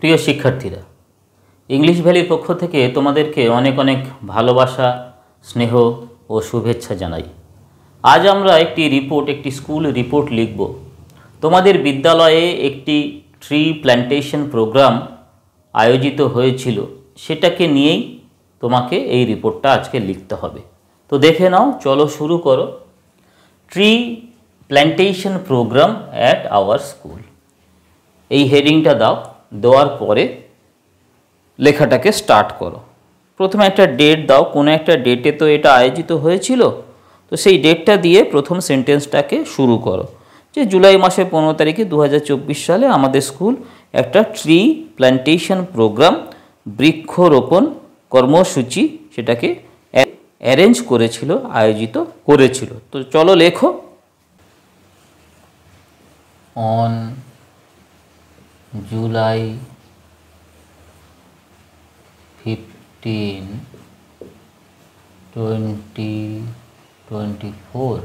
প্রিয় শিক্ষার্থীরা, ইংলিশ ভ্যালির পক্ষ থেকে তোমাদেরকে অনেক অনেক ভালোবাসা, স্নেহ ও শুভেচ্ছা জানাই। আজ আমরা একটি স্কুল রিপোর্ট লিখব। তোমাদের বিদ্যালয়ে একটি ট্রি প্ল্যান্টেশন প্রোগ্রাম আয়োজিত হয়েছিল, সেটাকে নিয়েই তোমাকে এই রিপোর্টটা আজকে লিখতে হবে। তো দেখে নাও, চলো শুরু করো। Tree plantation program at our school, এই হেডিংটা দাও। দেওয়ার পরে লেখাটাকে স্টার্ট করো। প্রথমে একটা ডেট দাও, কোনো একটা ডেটে তো এটা আয়োজিত হয়েছিল, তো সেই ডেটটা দিয়ে প্রথম সেন্টেন্সটাকে শুরু করো যে জুলাই মাসের 15 তারিখে 2024 সালে আমাদের স্কুল একটা ট্রি প্ল্যান্টেশন প্রোগ্রাম, বৃক্ষরোপণ কর্মসূচি সেটাকে অ্যারেঞ্জ করেছিল, আয়োজিত করেছিল। তো চলো লেখো। On July 15, 2024,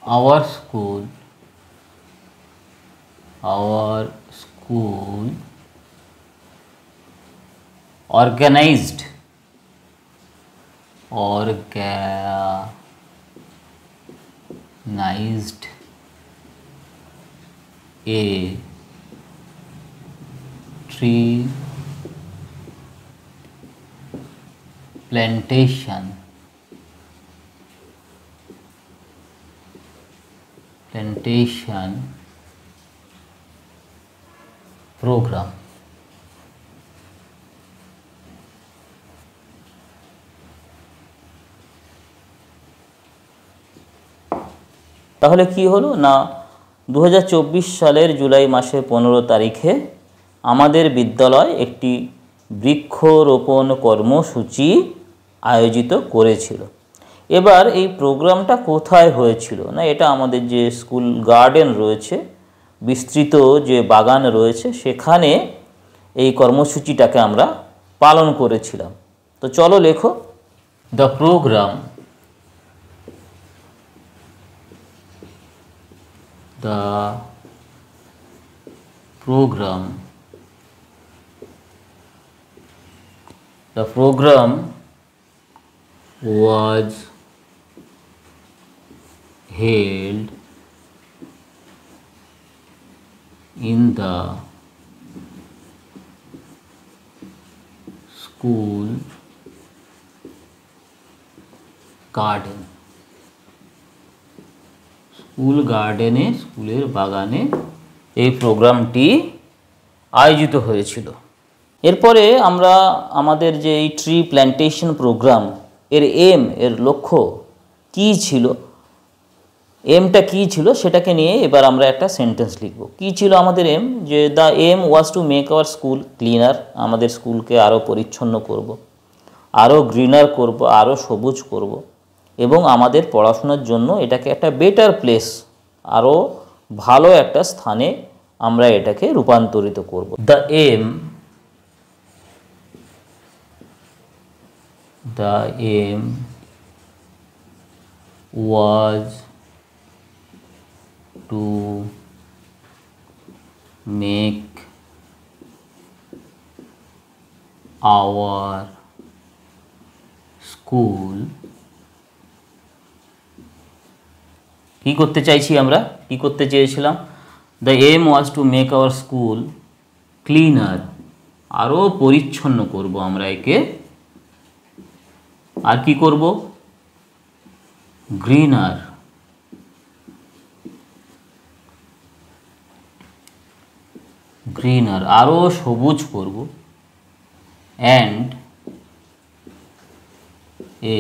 our school organized a tree plantation program. তাহলে কি হলো না, 2024 সালের জুলাই মাসের 15 তারিখে আমাদের বিদ্যালয় একটি বৃক্ষরোপণ কর্মসূচি আয়োজিত করেছিল। এবার এই প্রোগ্রামটা কোথায় হয়েছিল না, এটা আমাদের যে স্কুল গার্ডেন রয়েছে, বিস্তৃত যে বাগান রয়েছে, সেখানে এই কর্মসূচিটাকে আমরা পালন করেছিলাম। তো চলো লেখো। The program was held in the school garden. স্কুলের বাগানে এই প্রোগ্রামটি আয়োজিত হয়েছিল। এরপরে আমরা আমাদের যে এই ট্রি প্ল্যান্টেশন প্রোগ্রাম এর লক্ষ্য কী ছিল, এমটা কী ছিল, সেটাকে নিয়ে এবার আমরা একটা সেন্টেন্স লিখব। কী ছিল আমাদের এম? যে the aim was to make our school cleaner, আমাদের স্কুলকে আরও পরিচ্ছন্ন করব, আরও গ্রিনার করব, আরও সবুজ করব, এবং আমাদের পড়াশোনার জন্য এটাকে একটা বেটার প্লেস, আরও ভালো একটা স্থানে আমরা এটাকে রূপান্তরিত করব। The aim was to make our school, কি করতে চাইছি আমরা, কি করতে চেয়েছিলাম? The aim was to make our school cleaner, আরও পরিচ্ছন্ন করব আমরা একে। আর কি করব? গ্রিনার, আরও সবুজ করব। And a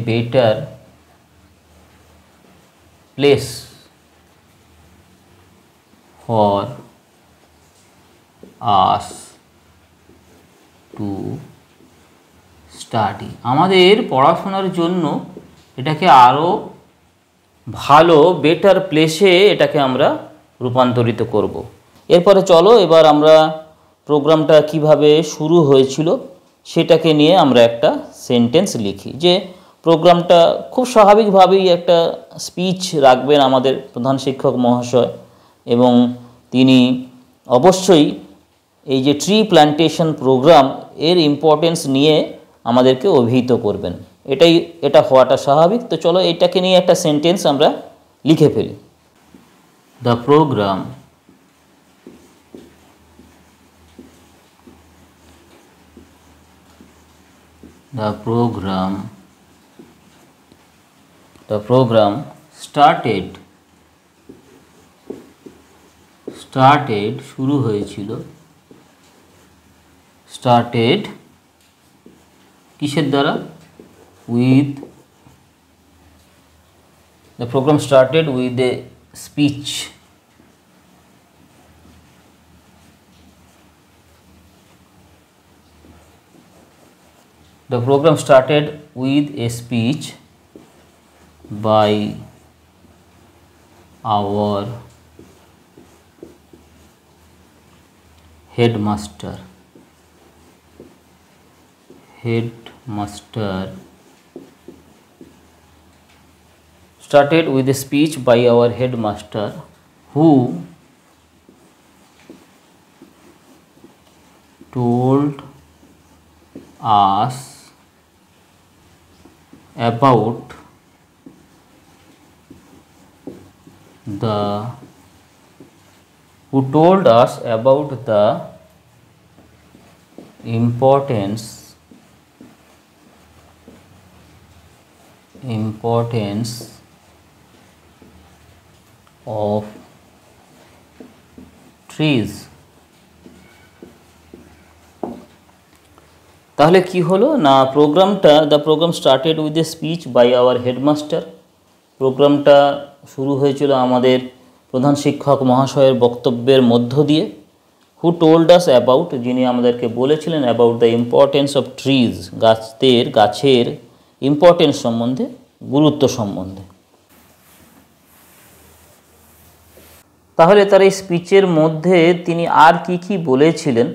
better place for us to study, আমাদের পড়াশোনার জন্য এটাকে আরও ভালো বেটার প্লেসে এটাকে আমরা রূপান্তরিত করব। এরপরে চলো এবার আমরা প্রোগ্রামটা কিভাবে শুরু হয়েছিল সেটাকে নিয়ে আমরা একটা সেন্টেন্স লিখি। যে প্রোগ্রামটা খুব স্বাভাবিকভাবেই একটা স্পিচ রাখবেন আমাদের প্রধান শিক্ষক মহাশয়, এবং তিনি অবশ্যই এই যে ট্রি প্ল্যান্টেশন প্রোগ্রাম এর ইম্পর্টেন্স নিয়ে আমাদেরকে অভিহিত করবেন। এটা হওয়াটা স্বাভাবিক। তো চলো এটাকে নিয়ে একটা সেন্টেন্স আমরা লিখে ফেলি। দ্য প্রোগ্রাম started শুরু হয়েছিল, started কিসের দ্বারা? the program started with a speech. The program started with a speech by our headmaster. Started with a speech by our headmaster, who told us about the importance of trees. তাহলে কি হলো না, the program started with a speech by our headmaster. প্রোগ্রামটা শুরু হয়েছিল আমাদের প্রধান শিক্ষক মহাশয়ের বক্তব্যের মধ্য দিয়ে। হু টোল্ড আস অ্যাবাউট, যিনি আমাদেরকে বলেছিলেন about the importance of trees, গাছের ইম্পর্টেন্স সম্বন্ধে, গুরুত্ব সম্বন্ধে। তাহলে তার এই স্পিচের মধ্যে তিনি আর কি কি বলেছিলেন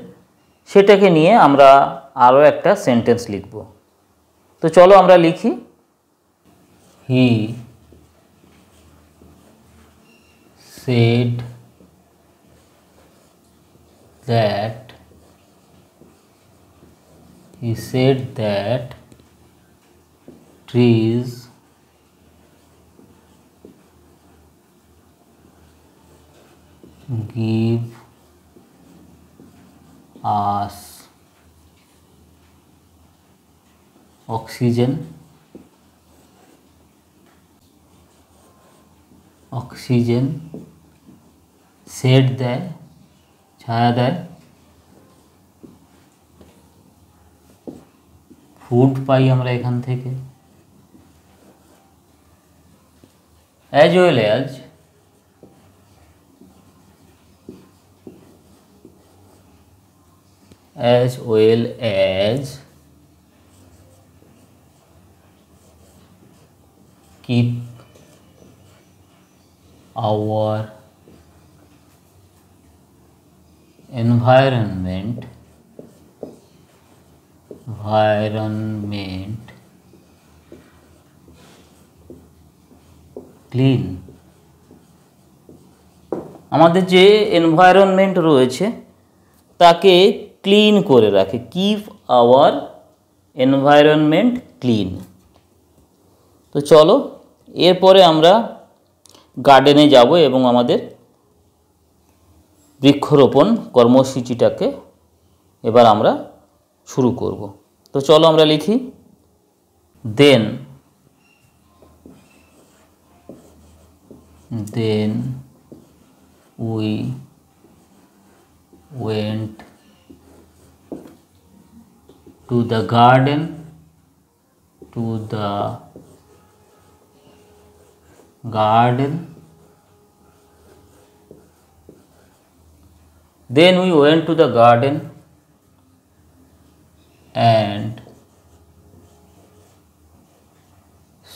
সেটাকে নিয়ে আমরা আরও একটা সেন্টেন্স লিখব। তো চলো আমরা লিখি। He said that trees give us oxygen shade দেয়, ছায়া দেয়, ফুড পাই আমরা এখান থেকে, as well as keep our environment clean. আমাদের যে এনভায়রনমেন্ট রয়েছে তাকে ক্লিন করে রাখে, কিপ আওয়ার এনভায়রনমেন্ট ক্লিন। তো চলো এরপরে আমরা গার্ডেনে যাব এবং আমাদের বৃক্ষরোপণ কর্মসূচিটাকে এবার আমরা শুরু করব। তো চলো আমরা লিখি। Then we went to the garden, Then we went to the garden and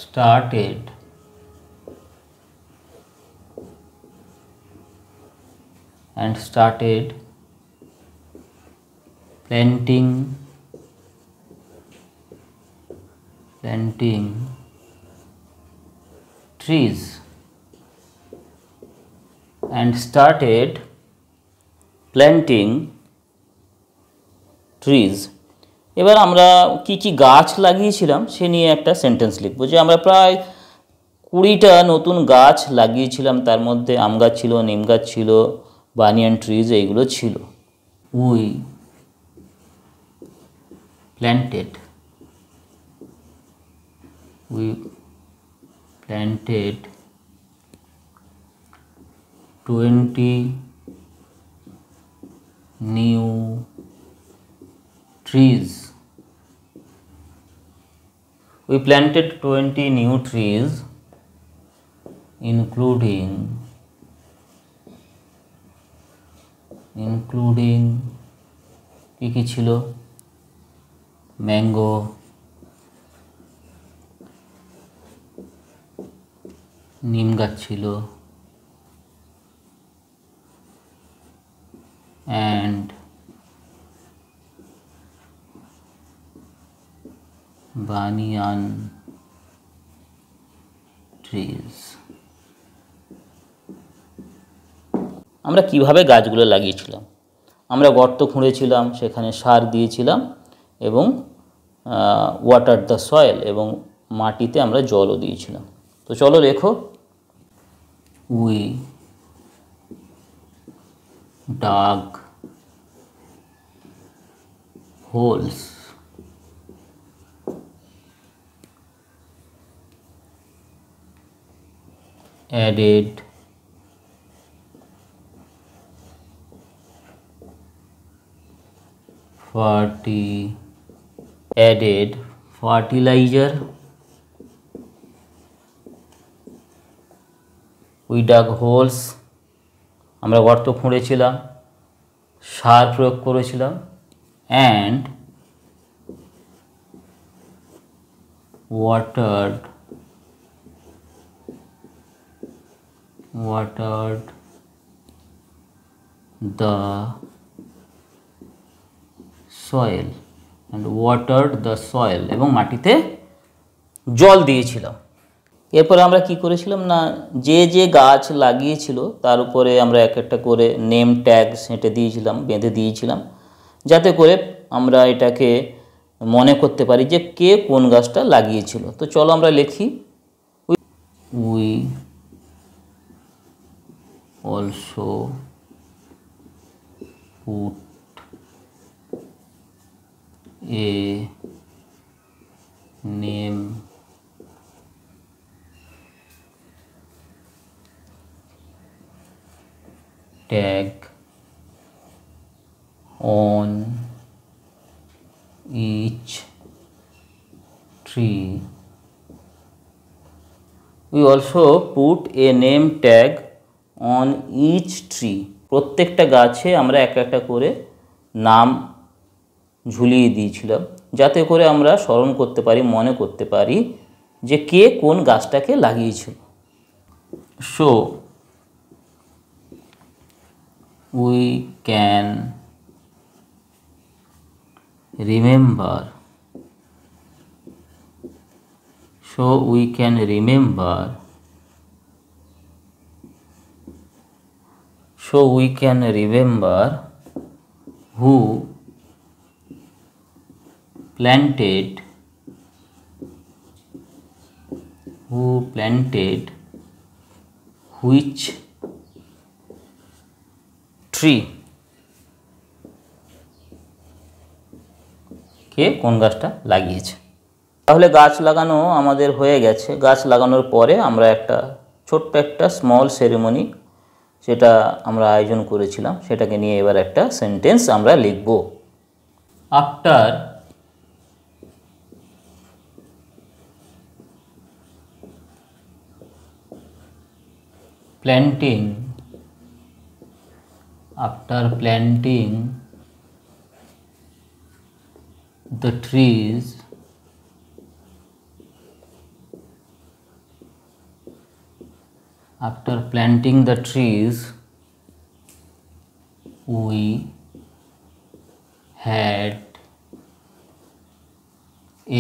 started planting planting trees and started planting trees. এবার আমরা কি কি গাছ লাগিয়েছিলাম সে নিয়ে একটা সেন্টেন্স লিখব, যে আমরা প্রায় 20টা নতুন গাছ লাগিয়েছিলাম, তার মধ্যে আম গাছ ছিল, নিম গাছ ছিল, বানিয়ান ট্রিজ এইগুলো ছিল। We planted 20 new trees. We planted 20 new trees including কি ছিল, ম্যাঙ্গো, নিম গাছ ছিল, and banyan trees. আমরা কিভাবে গাছগুলো লাগিয়েছিলাম? আমরা গর্ত খুঁড়েছিলাম, সেখানে সার দিয়েছিলাম এবং ওয়াটার দ্য সয়েল, এবং মাটিতে আমরা জলও দিয়েছিলাম। তো চলো লেখো, we dug holes added fertilizer. We dug holes, আমরা গর্ত খুঁড়েছিলাম, সার প্রয়োগ করেছিলাম, and watered the soil এবং মাটিতে জল দিয়েছিলাম। এরপরে আমরা কি করেছিলাম না, যে যে গাছ লাগিয়েছিল তার উপরে আমরা এক একটা করে নেম ট্যাগ সেঁটে দিয়েছিলাম, বেঁধে দিয়েছিলাম, যাতে করে আমরা এটাকে মনে করতে পারি যে কে কোন গাছটা লাগিয়েছিল। তো চলো আমরা লিখি, we also put a name tag on each tree. We also put a name tag on each tree. প্রত্যেকটা গাছে আমরা একটা একটা করে নাম ঝুলিয়ে দিয়েছিলাম, যাতে করে আমরা স্মরণ করতে পারি, মনে করতে পারি যে কে কোন গাছটাকে লাগিয়েছিল। So we can remember who planted which tree, কে কোন গাছটা লাগিয়েছে। তাহলে গাছ লাগানো আমাদের হয়ে গেছে। গাছ লাগানোর পরে আমরা একটা ছোট্ট একটা স্মল সেরেমনি সেটা আমরা আয়োজন করেছিলাম, সেটাকে নিয়ে এবার একটা সেন্টেন্স আমরা লিখব। After planting the trees, we had a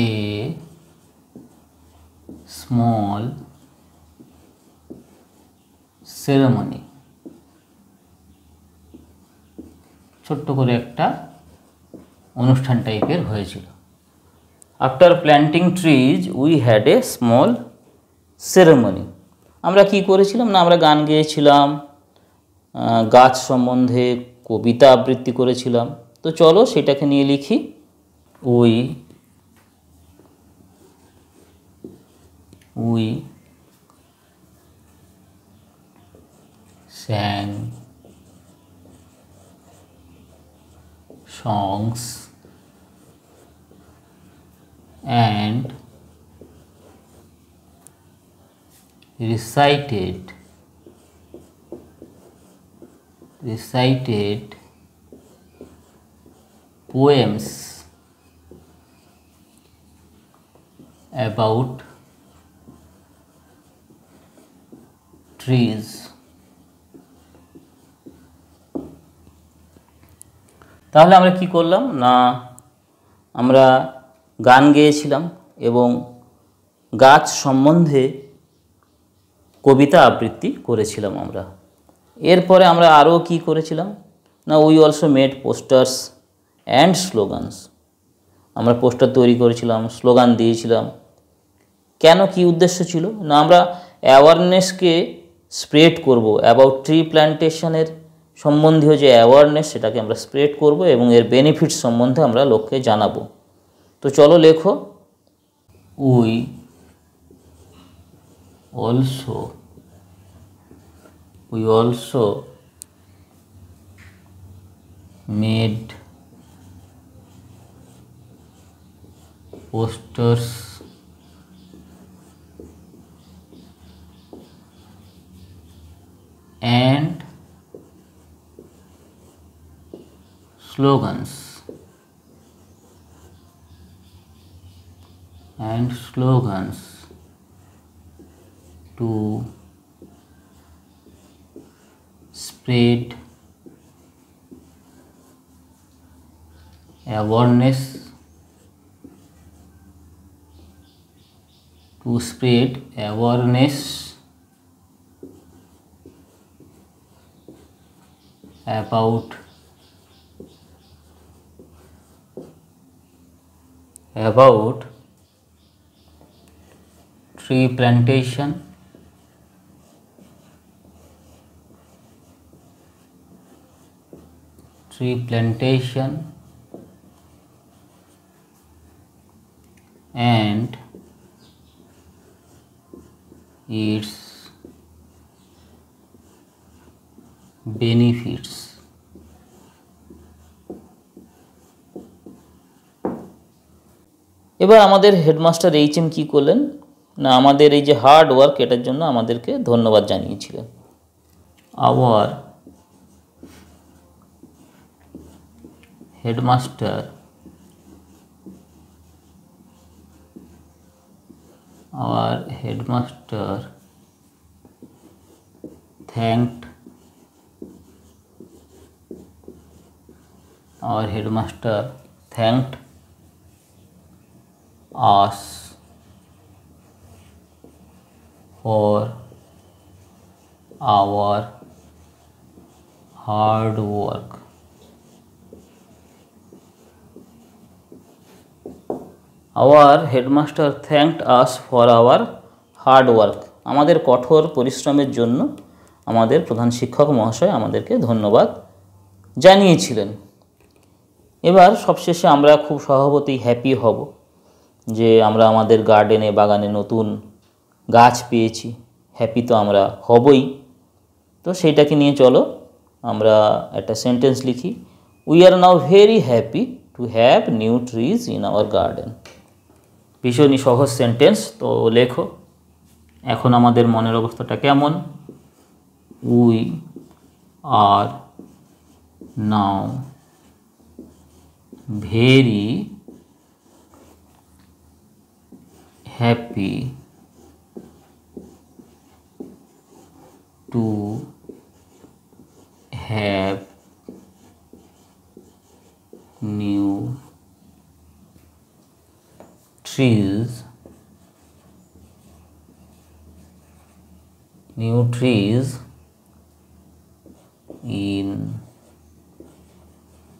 small ceremony, ছোট্ট করে একটা অনুষ্ঠান টাইপের হয়েছিল। After planting trees we had a small ceremony. আমরা কি করেছিলাম না, আমরা গান গেয়েছিলাম, গাছ সম্বন্ধে কবিতা আবৃত্তি করেছিলাম। তো চলো সেটাকে নিয়ে লিখি। We sang songs and recited poems about trees। তাহলে আমরা কি করলাম না, আমরা গান গেয়েছিলাম এবং গাছ সম্বন্ধে কবিতা আবৃত্তি করেছিলাম আমরা। এরপরে আমরা আরও কি করেছিলাম না, we also made posters and slogans. আমরা পোস্টার তৈরি করেছিলাম, স্লোগান দিয়েছিলাম। কেন, কি উদ্দেশ্য ছিল না, আমরা অ্যাওয়ারনেসকে স্প্রেড করব, অ্যাবাউট ট্রি প্ল্যান্টেশনের সম্বন্ধীয় যে অ্যাওয়ারনেস সেটাকে আমরা স্প্রেড করব এবং এর বেনিফিটস সম্বন্ধে আমরা লোককে জানাবো। তো চলো লেখো, we also made posters and slogans to spread awareness about tree plantation and its benefits। এবার আমাদের হেডমাস্টার এইচএম কি করলেন না, আমাদের এই যে হার্ড ওয়ার্ক এটার জন্য আমাদেরকে ধন্যবাদ জানিয়েছিলেন। Our headmaster thanked us for our hard work। Our headmaster thanked us for our hard work। আমাদের কঠোর পরিশ্রমের জন্য আমাদের প্রধান শিক্ষক মহাশয় আমাদেরকে ধন্যবাদ জানিয়েছিলেন। এবার সবশেষে আমরা খুব স্বভাবতই হ্যাপি হব যে আমরা আমাদের গার্ডেনে বাগানে নতুন গাছ পেয়েছি। হ্যাপি তো আমরা হবই। তো সেইটাকে নিয়ে চলো আমরা একটা সেন্টেন্স লিখি। We are now very happy to have new trees in our garden. ভীষণই সহজ সেন্টেন্স। তো লেখো এখন আমাদের মনের অবস্থাটা কেমন। We are now very happy to have new trees new trees in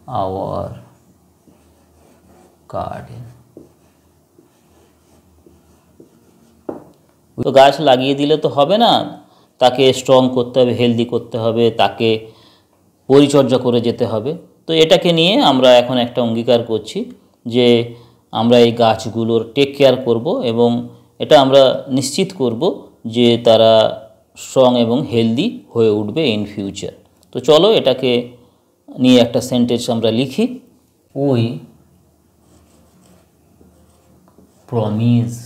our garden. তো গাছ লাগিয়ে দিলে তো হবে না, তাকে স্ট্রং করতে হবে, হেলদি করতে হবে, তাকে পরিচর্যা করে যেতে হবে। তো এটাকে নিয়ে আমরা এখন একটা অঙ্গীকার করছি যে আমরা এই গাছগুলোর টেক কেয়ার করব এবং এটা আমরা নিশ্চিত করব যে তারা স্ট্রং এবং হেলদি হয়ে উঠবে ইন ফিউচার। তো চলো এটাকে নিয়ে একটা সেন্টেন্স আমরা লিখি। We promise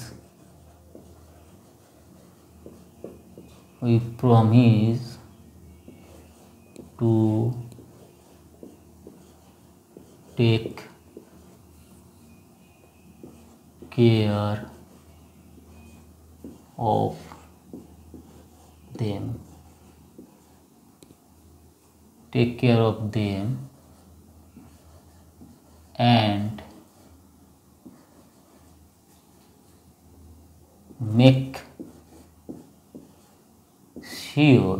to take care of them and make sure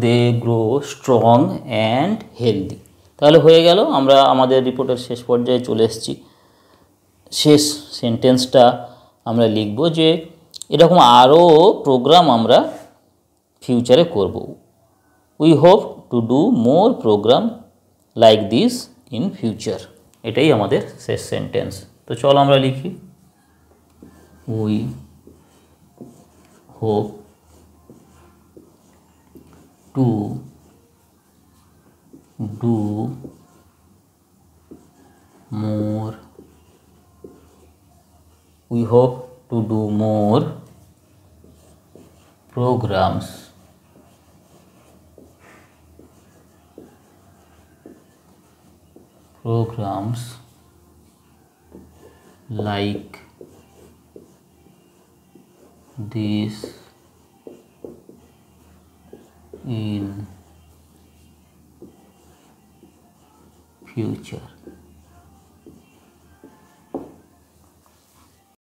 they grow strong and healthy. তাহলে হয়ে গেল, আমরা আমাদের রিপোর্টের শেষ পর্যায়ে চলে এসেছি। শেষ সেন্টেন্সটা আমরা লিখব যে এরকম আরও প্রোগ্রাম আমরা ফিউচারে করব। We hope to do more program like this in future. এটাই আমাদের শেষ সেন্টেন্স। তো চলো আমরা লিখি। We hope to do more programs like this in future.